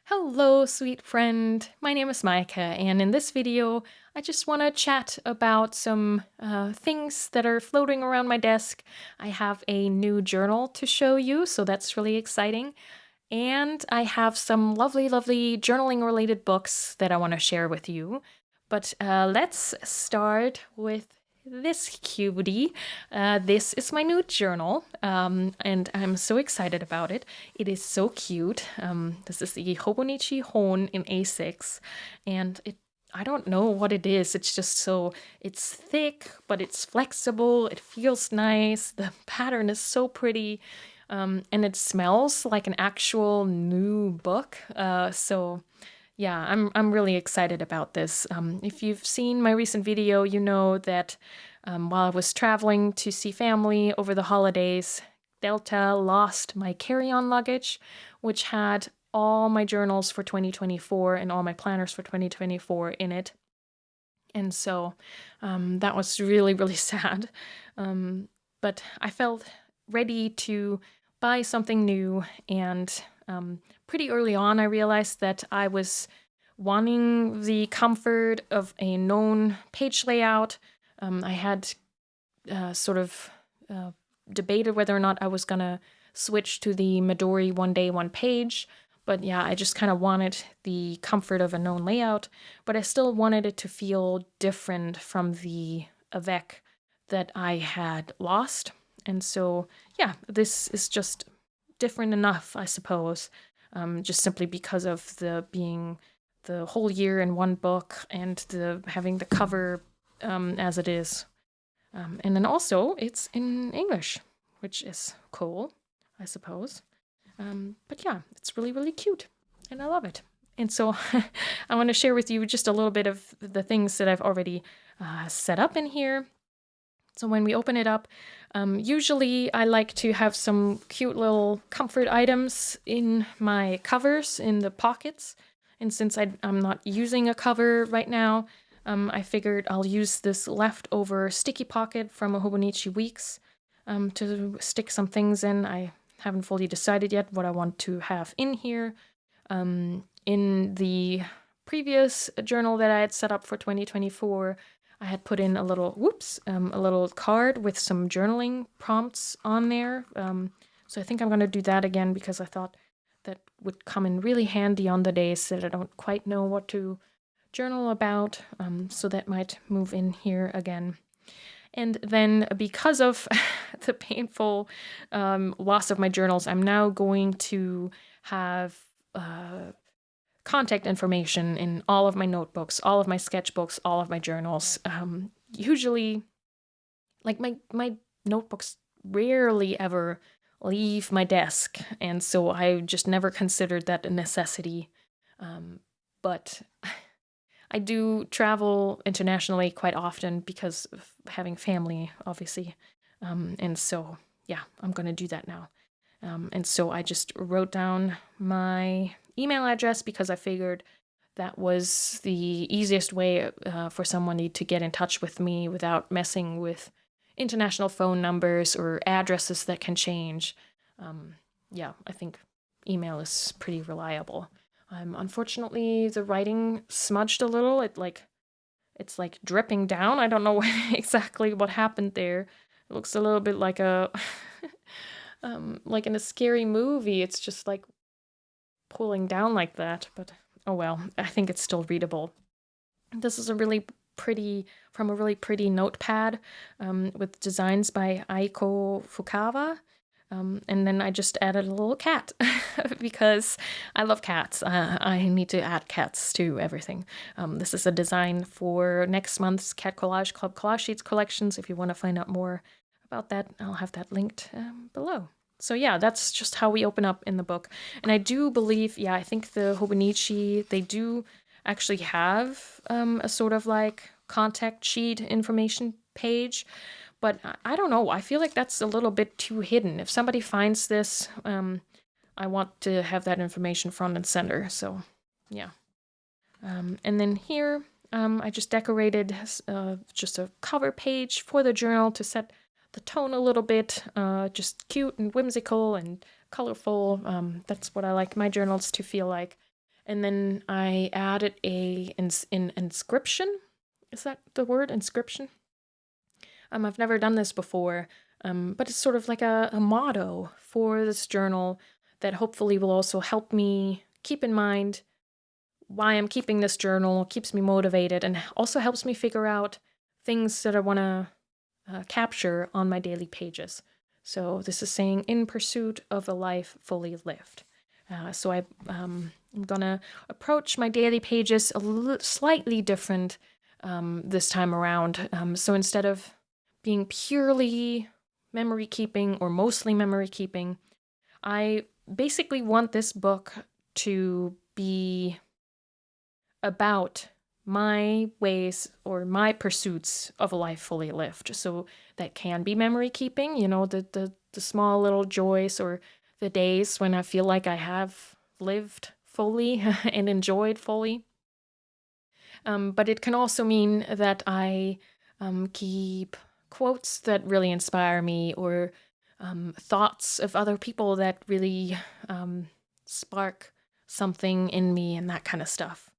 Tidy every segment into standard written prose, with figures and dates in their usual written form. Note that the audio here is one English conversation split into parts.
Hello, sweet friend. My name is Micah, and in this video, I just want to chat about some things that are floating around my desk. I have a new journal to show you, so that's really exciting. And I have some lovely, lovely journaling-related books that I want to share with you. But let's start with this cutie. This is my new journal, and I'm so excited about it. It is so cute. This is the Hobonichi HON in A6, and I don't know what it is. It's thick, but it's flexible. It feels nice. The pattern is so pretty. And it smells like an actual new book. Yeah, I'm really excited about this. If you've seen my recent video, you know that while I was traveling to see family over the holidays, Delta lost my carry-on luggage, which had all my journals for 2024 and all my planners for 2024 in it. And so that was really, really sad. But I felt ready to buy something new, and pretty early on I realized that I was wanting the comfort of a known page layout. I had debated whether or not I was gonna switch to the Midori one day, one page, but yeah, I just kind of wanted the comfort of a known layout, but I still wanted it to feel different from the Avec that I had lost. And so, yeah, this is just different enough, I suppose, just simply because of being the whole year in one book and having the cover as it is. And then also, it's in English, which is cool, I suppose. But yeah, it's really, really cute, and I love it. And so I want to share with you just a little bit of the things that I've already set up in here. So when we open it up, usually I like to have some cute little comfort items in my covers, in the pockets. And since I'm not using a cover right now, I figured I'll use this leftover sticky pocket from a Hobonichi Weeks to stick some things in. I haven't fully decided yet what I want to have in here. In the previous journal that I had set up for 2024, I had put in a little card with some journaling prompts on there. So I think I'm going to do that again because I thought that would come in really handy on the days that I don't quite know what to journal about. So that might move in here again. And then because of the painful loss of my journals, I'm now going to have contact information in all of my notebooks, all of my sketchbooks, all of my journals. Usually, like my notebooks rarely ever leave my desk, and so I just never considered that a necessity. But I do travel internationally quite often because of having family, obviously. And so, yeah, I'm going to do that now. And so I just wrote down my email address because I figured that was the easiest way for somebody to get in touch with me without messing with international phone numbers or addresses that can change. Yeah, I think email is pretty reliable. Unfortunately, the writing smudged a little. It's like dripping down. I don't know exactly what happened there. It looks a little bit like a like in a scary movie. It's just like pulling down like that, but oh well, I think it's still readable. This is from a really pretty notepad with designs by Aiko Fukawa. And then I just added a little cat because I love cats. I need to add cats to everything. This is a design for next month's Cat Collage Club Collage Sheets collections. If you want to find out more about that, I'll have that linked below. So yeah, that's just how we open up in the book. And I do believe, I think the Hobonichi, they do actually have a sort of like contact sheet information page. But I don't know, I feel like that's a little bit too hidden. If somebody finds this, I want to have that information front and center, so yeah. And then here, I just decorated just a cover page for the journal to set the tone a little bit, just cute and whimsical and colorful. That's what I like my journals to feel like. And then I added a inscription. Is that the word, inscription? I've never done this before, but it's sort of like a motto for this journal that hopefully will also help me keep in mind why I'm keeping this journal, keeps me motivated, and also helps me figure out things that I want to capture on my daily pages. So this is saying, in pursuit of a life fully lived. So I'm gonna approach my daily pages slightly different this time around. So instead of being purely memory keeping or mostly memory keeping, I basically want this book to be about my ways or my pursuits of a life fully lived. So that can be memory keeping, the small little joys or the days when I feel like I have lived fully and enjoyed fully. But it can also mean that I keep quotes that really inspire me, or thoughts of other people that really spark something in me, and that kind of stuff.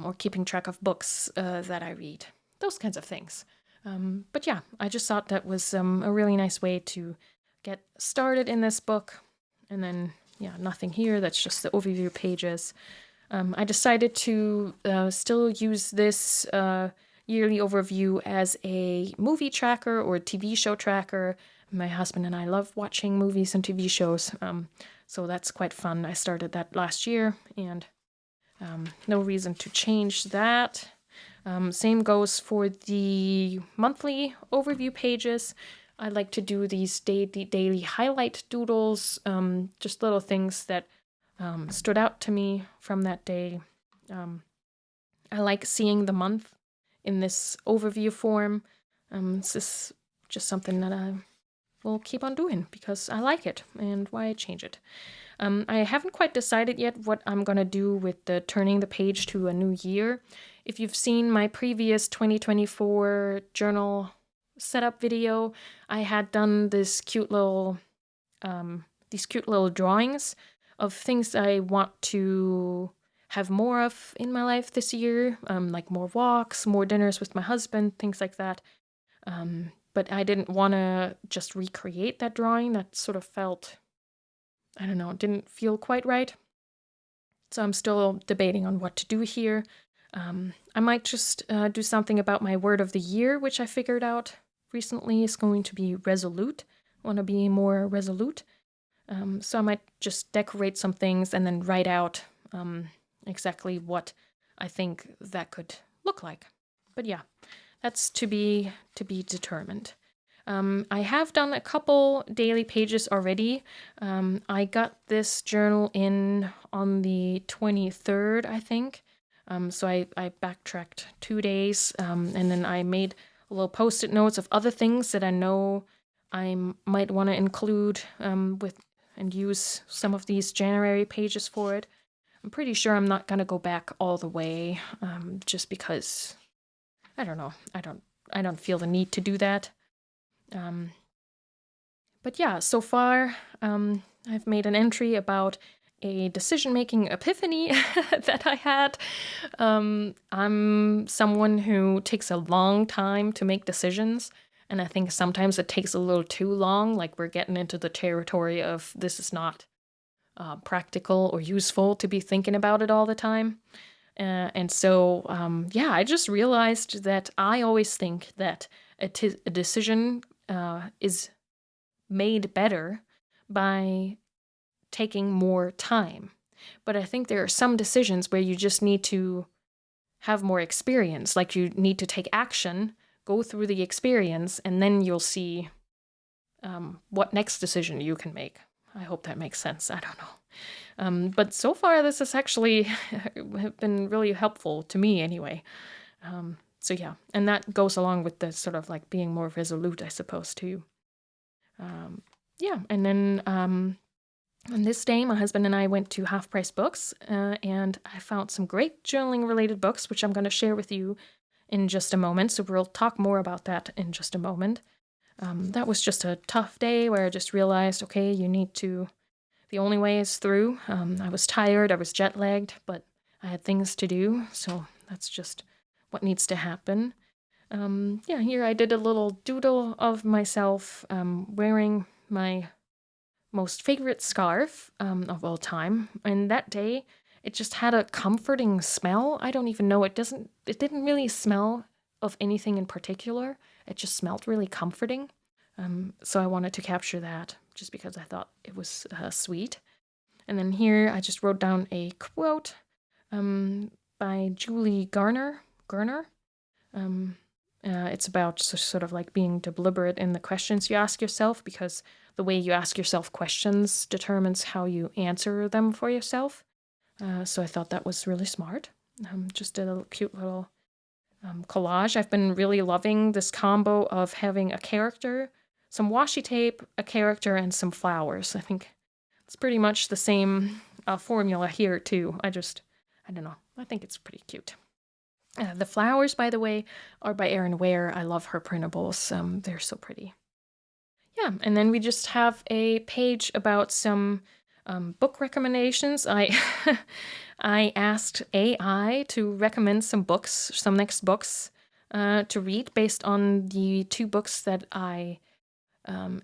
Or keeping track of books that I read, those kinds of things. But yeah, I just thought that was a really nice way to get started in this book. And then, yeah, nothing here. That's just the overview pages. I decided to still use this yearly overview as a movie tracker or TV show tracker. My husband and I love watching movies and TV shows, so that's quite fun. I started that last year, and no reason to change that. Same goes for the monthly overview pages. I like to do these daily highlight doodles, just little things that stood out to me from that day. I like seeing the month in this overview form. This is just something that I will keep on doing because I like it, and why change it. I haven't quite decided yet what I'm going to do with the turning the page to a new year. If you've seen my previous 2024 journal setup video, I had done this these cute little drawings of things I want to have more of in my life this year, like more walks, more dinners with my husband, things like that. But I didn't want to just recreate that drawing. That sort of felt, I don't know, it didn't feel quite right. So I'm still debating on what to do here. I might just do something about my word of the year, which I figured out recently is going to be resolute. I want to be more resolute. So I might just decorate some things and then write out exactly what I think that could look like. But yeah, that's to be determined. I have done a couple daily pages already. I got this journal in on the 23rd, I think. So I backtracked 2 days, and then I made little post-it notes of other things that I know I might want to include with and use some of these January pages for it. I'm pretty sure I'm not going to go back all the way, just because, I don't know, I don't feel the need to do that. But yeah, so far, I've made an entry about a decision-making epiphany that I had. I'm someone who takes a long time to make decisions, and I think sometimes it takes a little too long, like we're getting into the territory of this is not practical or useful to be thinking about it all the time. And so, yeah, I just realized that I always think that a decision is made better by taking more time. But I think there are some decisions where you just need to have more experience, like you need to take action, go through the experience, and then you'll see what next decision you can make. I hope that makes sense. I don't know. But so far, this has actually been really helpful to me anyway. So yeah, and that goes along with the sort of like being more resolute, I suppose, too. Yeah, and then on this day, my husband and I went to Half Price Books, and I found some great journaling-related books, which I'm going to share with you in just a moment, so we'll talk more about that in just a moment. That was just a tough day where I just realized, okay, the only way is through. I was tired, I was jet-lagged, but I had things to do, so that's just what needs to happen. Yeah, here I did a little doodle of myself wearing my most favorite scarf of all time. And that day, it just had a comforting smell. I don't even know. It didn't really smell of anything in particular. It just smelled really comforting. So I wanted to capture that just because I thought it was sweet. And then here I just wrote down a quote by Julie Garner. It's about sort of like being deliberate in the questions you ask yourself, because the way you ask yourself questions determines how you answer them for yourself. So I thought that was really smart. Just a cute little collage. I've been really loving this combo of having a character, some washi tape, a character, and some flowers. I think it's pretty much the same formula here too. I don't know. I think it's pretty cute. The flowers, by the way, are by Erin Ware. I love her printables. They're so pretty. Yeah, and then we just have a page about some book recommendations. I I asked AI to recommend some books, some next books to read based on the 2 books that I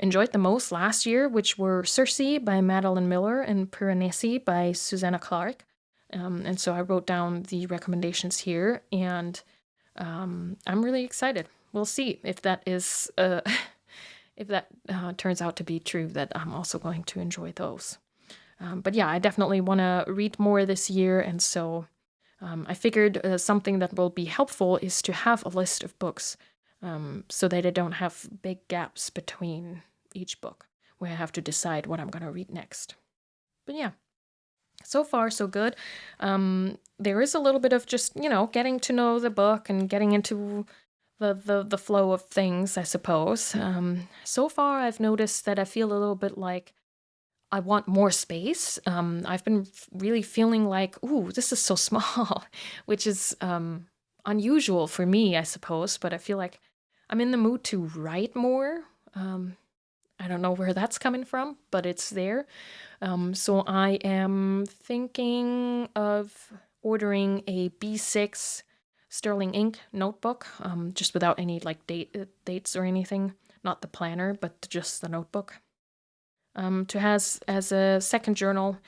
enjoyed the most last year, which were Circe by Madeline Miller and Piranesi by Susanna Clark. And so I wrote down the recommendations here, and I'm really excited. We'll see if that is if that turns out to be true, that I'm also going to enjoy those. But yeah, I definitely want to read more this year, and so I figured something that will be helpful is to have a list of books so that I don't have big gaps between each book where I have to decide what I'm going to read next. But yeah. So far, so good. There is a little bit of just, getting to know the book and getting into the flow of things, I suppose. So far, I've noticed that I feel a little bit like I want more space. I've been really feeling like, ooh, this is so small, which is unusual for me, I suppose. But I feel like I'm in the mood to write more. I don't know where that's coming from, but it's there. So I am thinking of ordering a B6 Sterling ink notebook, just without any dates or anything. Not the planner, but just the notebook. To has as a second journal,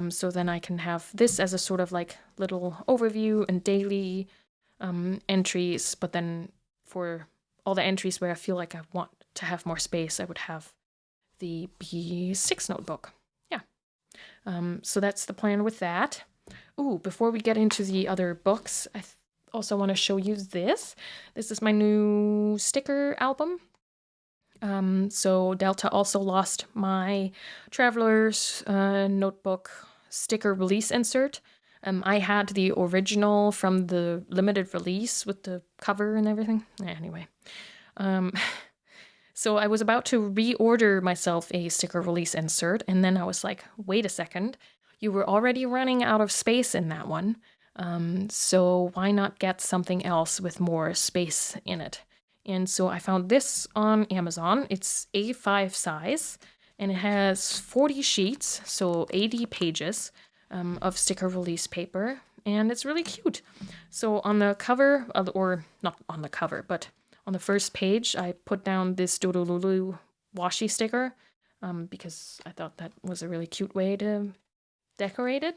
so then I can have this as a sort of like little overview and daily entries. But then for all the entries where I feel like I want to have more space, I would have the B6 notebook. Yeah. So that's the plan with that. Ooh, before we get into the other books, I also want to show you this. This is my new sticker album. So Delta also lost my Traveler's Notebook sticker release insert. I had the original from the limited release with the cover and everything. Anyway. So I was about to reorder myself a sticker release insert, and then I was like, wait a second, you were already running out of space in that one, so why not get something else with more space in it? And so I found this on Amazon. It's A5 size, and it has 40 sheets, so 80 pages of sticker release paper, and it's really cute. So on the cover, or not on the cover, but on the first page, I put down this Doodalulu washi sticker because I thought that was a really cute way to decorate it.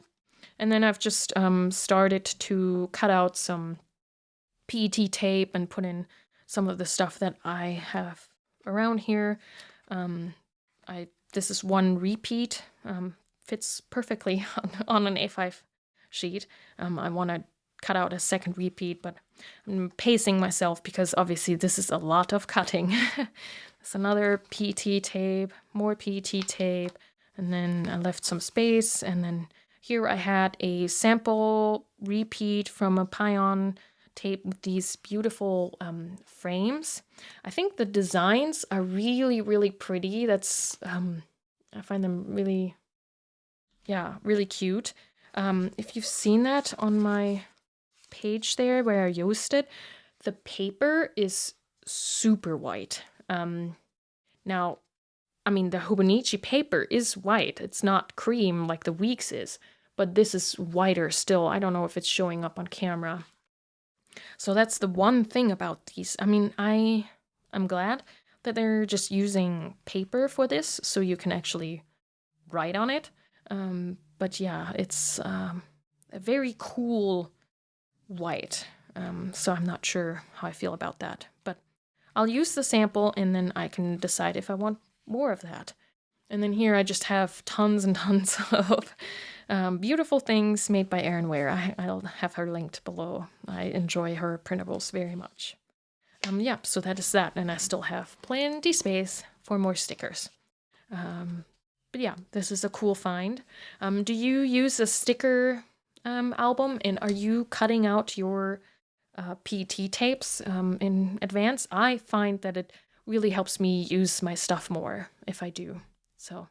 And then I've just started to cut out some PET tape and put in some of the stuff that I have around here. This is one repeat, fits perfectly on an A5 sheet. I want to cut out a second repeat, but I'm pacing myself because obviously this is a lot of cutting. There's another PET tape, more PET tape, and then I left some space, and then here I had a sample repeat from a Pion tape with these beautiful frames. I think the designs are really, really pretty. I find them really, really cute. If you've seen that on my page there where I used it, the paper is super white. Now, I mean, the Hobonichi paper is white. It's not cream like the Weeks is, but this is wider still. I don't know if it's showing up on camera. So that's the one thing about these. I mean, I'm glad that they're just using paper for this, so you can actually write on it. But yeah, it's a very cool white. So I'm not sure how I feel about that. But I'll use the sample and then I can decide if I want more of that. And then here I just have tons and tons of beautiful things made by Erin Ware. I'll have her linked below. I enjoy her printables very much. Yeah, so that is that. And I still have plenty space for more stickers. But yeah, this is a cool find. Do you use a sticker album, and are you cutting out your PT tapes in advance? I find that it really helps me use my stuff more if I do. So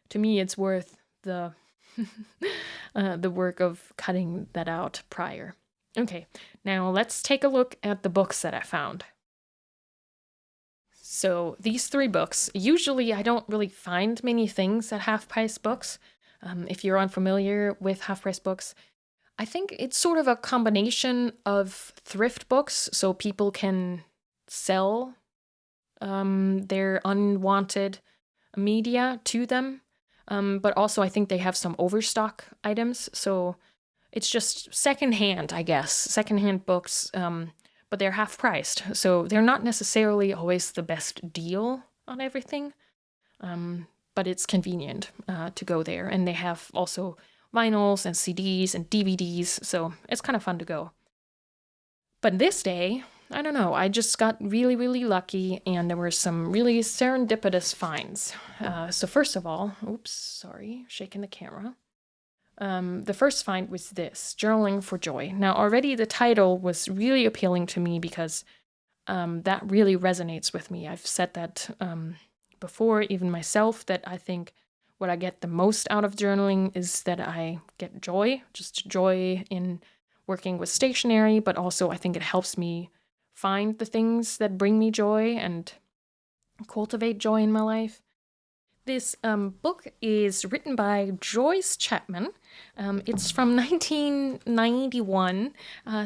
to me, it's worth the the work of cutting that out prior. Okay, now let's take a look at the books that I found. So these 3 books, usually I don't really find many things at half-price books. If you're unfamiliar with half-price books, I think it's sort of a combination of thrift books, so people can sell their unwanted media to them. But also I think they have some overstock items, so it's just secondhand, I guess. Secondhand books, but they're half-priced, so they're not necessarily always the best deal on everything. But it's convenient to go there, and they have also vinyls and CDs and DVDs, so it's kind of fun to go. But this day, I don't know, I just got really, really lucky, and there were some really serendipitous finds. So first of all, oops, sorry, shaking the camera. The first find was this, Journaling for Joy. Now, already the title was really appealing to me because that really resonates with me. I've said that before, even myself, that I think what I get the most out of journaling is that I get joy, just joy in working with stationery, but also I think it helps me find the things that bring me joy and cultivate joy in my life. This book is written by Joyce Chapman. It's from 1991,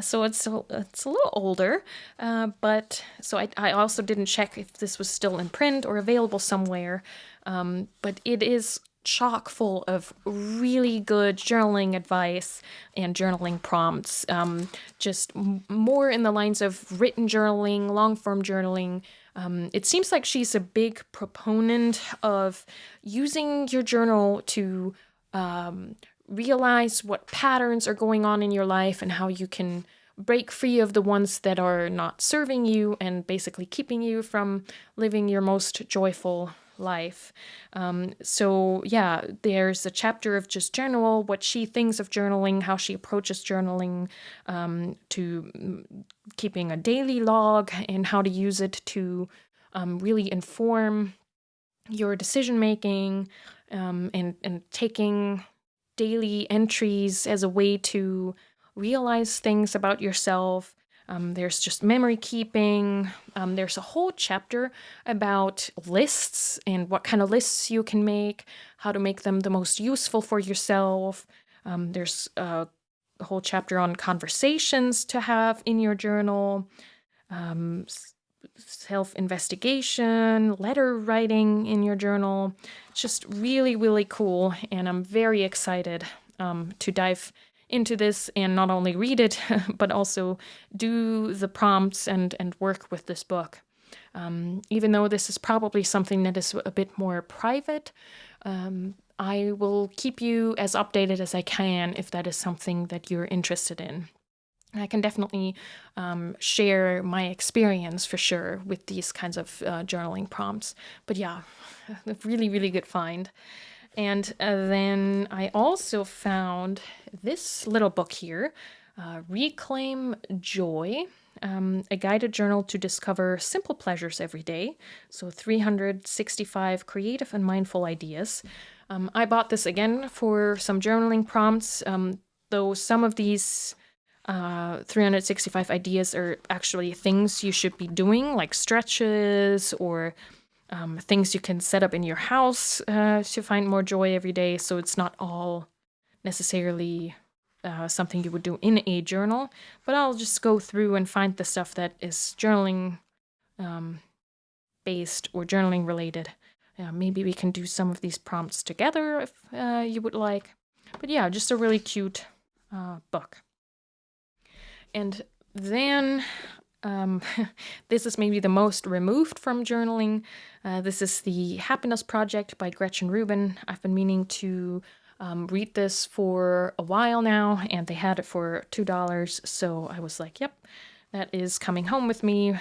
so it's a little older. But so I also didn't check if this was still in print or available somewhere. But it is chock full of really good journaling advice and journaling prompts. Just more in the lines of written journaling, long-form journaling. It seems like she's a big proponent of using your journal to realize what patterns are going on in your life and how you can break free of the ones that are not serving you and basically keeping you from living your most joyful life. So yeah, there's a chapter of just journal, what she thinks of journaling, how she approaches journaling, to keeping a daily log and how to use it to really inform your decision making, and taking daily entries as a way to realize things about yourself. There's just memory keeping. There's a whole chapter about lists and what kind of lists you can make, how to make them the most useful for yourself. There's a whole chapter on conversations to have in your journal, self-investigation, letter writing in your journal. It's just really, really cool, and I'm very excited to dive into this and not only read it, but also do the prompts and work with this book. Even though this is probably something that is a bit more private, I will keep you as updated as I can if that is something that you're interested in. I can definitely share my experience for sure with these kinds of journaling prompts. But yeah, a really, really good find. And then I also found this little book here, Reclaim Joy, a guided journal to discover simple pleasures every day. So 365 creative and mindful ideas. I bought this again for some journaling prompts, though some of these 365 ideas are actually things you should be doing, like stretches or things you can set up in your house to find more joy every day. So it's not all necessarily something you would do in a journal, but I'll just go through and find the stuff that is journaling based or journaling related. Maybe we can do some of these prompts together if you would like. But yeah, just a really cute book. And then this is maybe the most removed from journaling. This is The Happiness Project by Gretchen Rubin. I've been meaning to read this for a while now, and they had it for $2, so I was like, yep, that is coming home with me.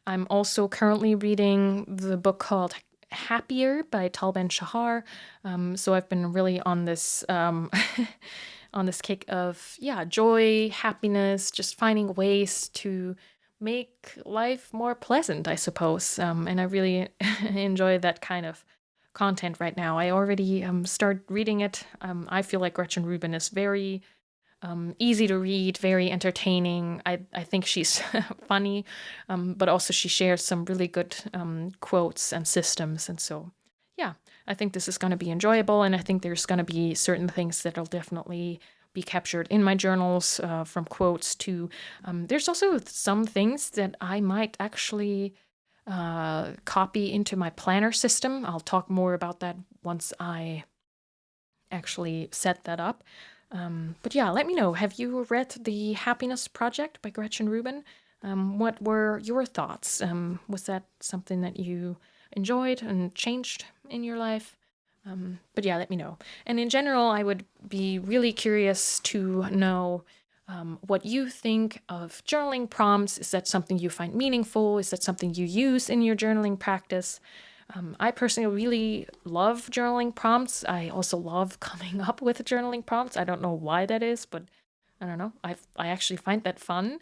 I'm also currently reading the book called Happier by Tal Ben-Shahar. So I've been really on this on this kick of joy, happiness, just finding ways to make life more pleasant, I suppose. And I really enjoy that kind of content right now. I already started reading it. I feel like Gretchen Rubin is very easy to read, very entertaining. I think she's funny, but also she shares some really good quotes and systems. And so, yeah, I think this is going to be enjoyable. And I think there's going to be certain things that'll definitely be captured in my journals, from quotes to, there's also some things that I might actually copy into my planner system. I'll talk more about that once I actually set that up. But yeah, let me know. Have you read The Happiness Project by Gretchen Rubin? What were your thoughts? Was that something that you enjoyed and changed in your life? But yeah, let me know. And in general, I would be really curious to know what you think of journaling prompts. Is that something you find meaningful? Is that something you use in your journaling practice? I personally really love journaling prompts. I also love coming up with journaling prompts. I don't know why that is, but I don't know. I actually find that fun.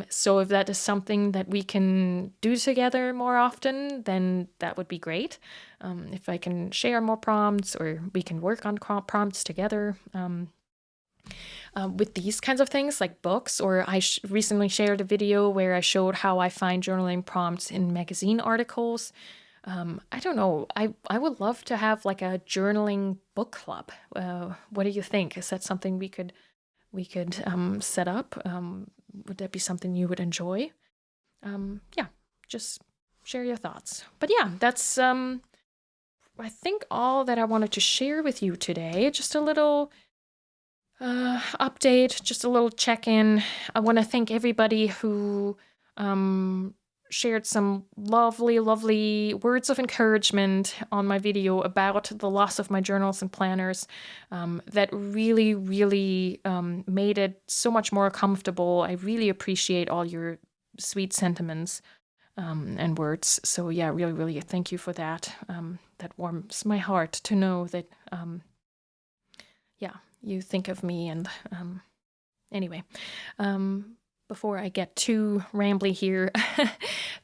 So if that is something that we can do together more often, then that would be great. If I can share more prompts or we can work on prompts together. With these kinds of things like books, or I recently shared a video where I showed how I find journaling prompts in magazine articles. I don't know. I would love to have like a journaling book club. What do you think? Is that something we could set up? Would that be something you would enjoy? Yeah, just share your thoughts. But yeah, that's I think all that I wanted to share with you today. Just a little update, just a little check-in. I want to thank everybody who shared some lovely, lovely words of encouragement on my video about the loss of my journals and planners. That really, really made it so much more comfortable. I really appreciate all your sweet sentiments and words. So yeah, really, really thank you for that. That warms my heart to know that, you think of me. And anyway, before I get too rambly here,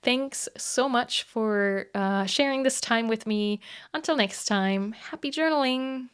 thanks so much for sharing this time with me. Until next time, happy journaling!